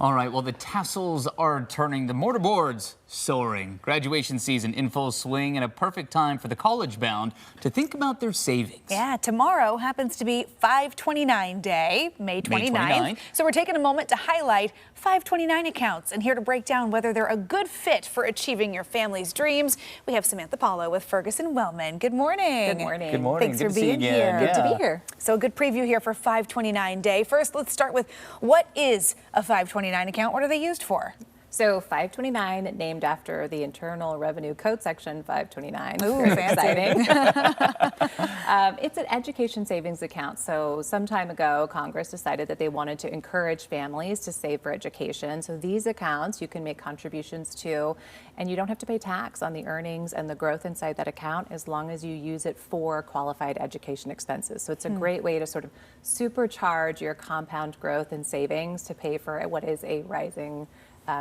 All right, well, the tassels are turning, the mortarboards soaring. Graduation season in full swing and a perfect time for the college-bound to think about their savings. Yeah, tomorrow happens to be 529 Day, May 29th. So we're taking a moment to highlight 529 accounts and here to break down whether they're a good fit for achieving your family's dreams. We have Samantha Paulo with Ferguson Wellman. Good morning. Good morning. Good morning. Thanks for being here. Good to be here. So a good preview here for 529 Day. First, let's start with what is a 529 account? What are they used for? So 529, named after the Internal Revenue Code section 529. Ooh, very fancy. exciting. It's an education savings account. So some time ago, Congress decided that they wanted to encourage families to save for education. So these accounts you can make contributions to, and you don't have to pay tax on the earnings and the growth inside that account as long as you use it for qualified education expenses. So it's a great way to sort of supercharge your compound growth and savings to pay for what is a rising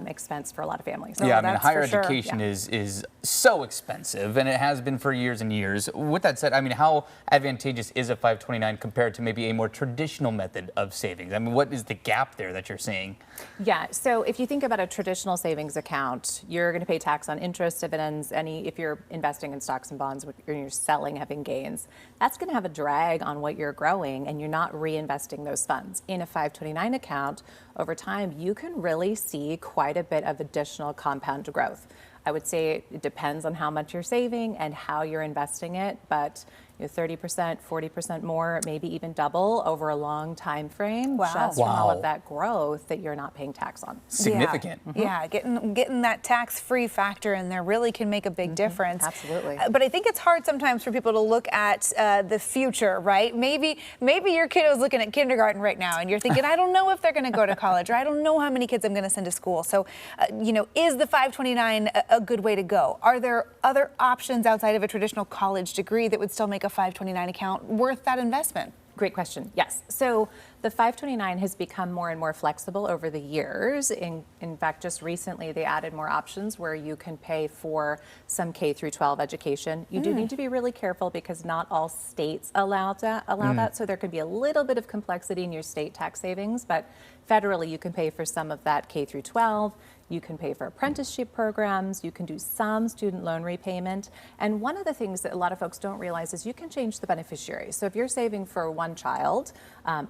expense for a lot of families. Yeah, I mean, that's higher for sure. education is so expensive, and it has been for years and years. With that said, I mean, how advantageous is a 529 compared to maybe a more traditional method of savings? I mean, what is the gap there that you're seeing? Yeah, so if you think about a traditional savings account, you're going to pay tax on interest, dividends, if you're investing in stocks and bonds, when you're selling, having gains, that's going to have a drag on what you're growing, and you're not reinvesting those funds. In a 529 account, over time, you can really see quite a bit of additional compound growth. I would say it depends on how much you're saving and how you're investing it, but 30%, 40% more, maybe even double over a long time frame, just from all of that growth that you're not paying tax on. Significant. Yeah, getting that tax-free factor in there really can make a big difference. Absolutely. But I think it's hard sometimes for people to look at the future, right? Maybe your kiddo's looking at kindergarten right now and you're thinking, I don't know if they're going to go to college, or I don't know how many kids I'm going to send to school. So, is the 529 a good way to go? Are there other options outside of a traditional college degree that would still make a 529 account worth that investment? Great question. Yes. So the 529 has become more and more flexible over the years. In fact, just recently they added more options where you can pay for some K through 12 education. You do need to be really careful because not all states allow that. So there could be a little bit of complexity in your state tax savings, but federally you can pay for some of that K through 12. You can pay for apprenticeship programs, you can do some student loan repayment. And one of the things that a lot of folks don't realize is you can change the beneficiary. So if you're saving for one child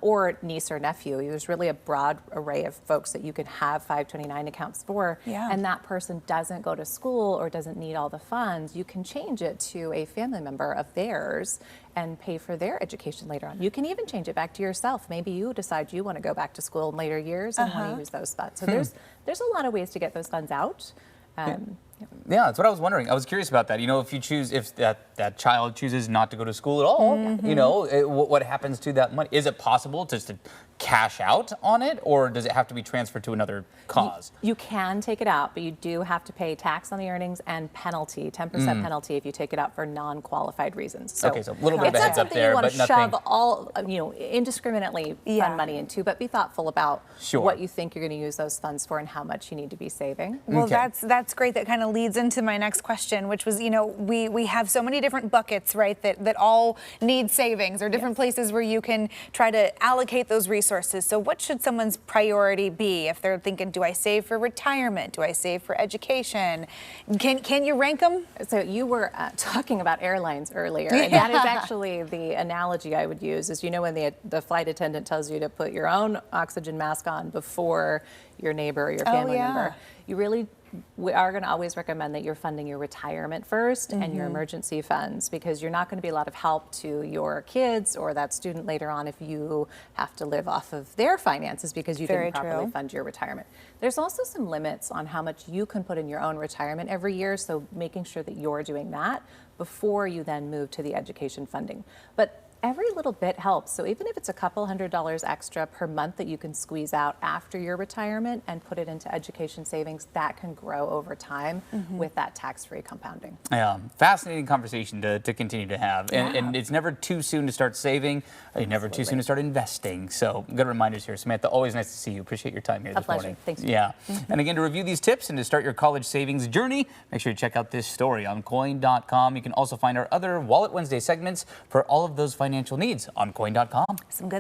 or niece or nephew, there's really a broad array of folks that you can have 529 accounts for, and that person doesn't go to school or doesn't need all the funds, you can change it to a family member of theirs and pay for their education later on. You can even change it back to yourself. Maybe you decide you want to go back to school in later years and want to use those funds. So there's a lot of ways to get those funds out. Yeah, that's what I was wondering. I was curious about that. If that child chooses not to go to school at all, what happens to that money? Is it possible just to cash out on it, or does it have to be transferred to another cause? You can take it out, but you do have to pay tax on the earnings and penalty, 10% penalty if you take it out for non-qualified reasons. So okay, so a little bit of a heads up there, but nothing. It's not something you want to shove all, indiscriminately fund money into, but be thoughtful about what you think you're going to use those funds for and how much you need to be saving. Well, that's great. That kind of leads into my next question, which was, we have so many different buckets, right, that all need savings, or different places where you can try to allocate those resources. So what should someone's priority be if they're thinking, do I save for retirement? Do I save for education? Can you rank them? So you were talking about airlines earlier, and that is actually the analogy I would use is, when the flight attendant tells you to put your own oxygen mask on before your neighbor or your family member, we are going to always recommend that you're funding your retirement first and your emergency funds, because you're not going to be a lot of help to your kids or that student later on if you have to live off of their finances because you didn't properly fund your retirement. There's also some limits on how much you can put in your own retirement every year, so making sure that you're doing that before you then move to the education funding. But every little bit helps. So even if it's a couple $100s extra per month that you can squeeze out after your retirement and put it into education savings, that can grow over time with that tax-free compounding. Yeah, fascinating conversation to continue to have. And it's never too soon to start saving, never too soon to start investing. So good reminders here. Samantha, always nice to see you. Appreciate your time here this morning. Thanks. Yeah. And again, to review these tips and to start your college savings journey, make sure you check out this story on coin.com. You can also find our other Wallet Wednesday segments for all of those financial needs on coin.com. Some good